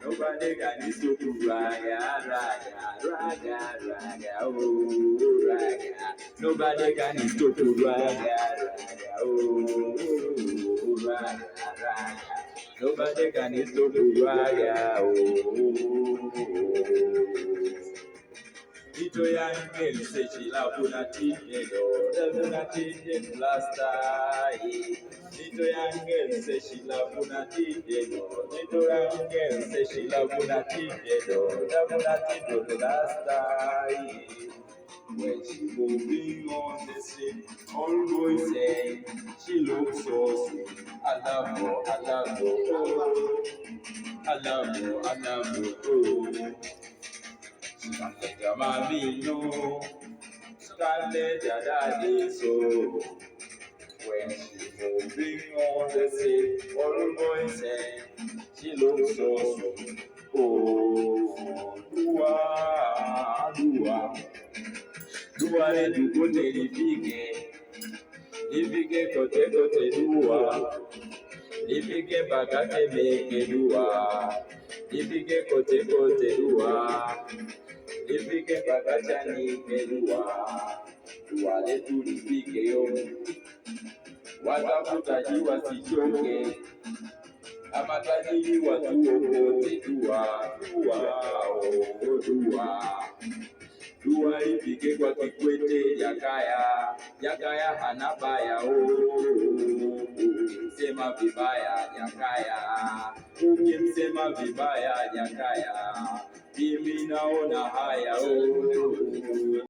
Nobody can stop raga, raga, raga, raga, oh, raga. Nobody can stop raga, raga, oh, raga, raga. Nobody can stop raga, oh. Ito yange msechi la bunatinde do bunatinde blasta. Ito yange msechi la bunatinde do. Ito yange msechi la bunatinde do bunatinde blasta. When she moving on the street, always saying she looks so sweet. I love her, I love her, oh. I love her, I love her, oh. Scarlet Amabino, Scarlet Daddy, so when she moving on the sea, all boys say she looks so sweet. Oh, dua, dua, dua le du kote lifike kote kote dua, lifike bakate meke dua, lifike kote kote dua. Lifike bakachani kedua, tuwale tulifike yo. Watafutaji wasichoke, ama tajiri watuokote dua, dua, oh, dua. Dua ifike kwa Kikwete Jakaya, Jakaya hana baya, oh. Sema vibaya Jakaya, ukimsema vibaya Jakaya, mimi naona haya, oh.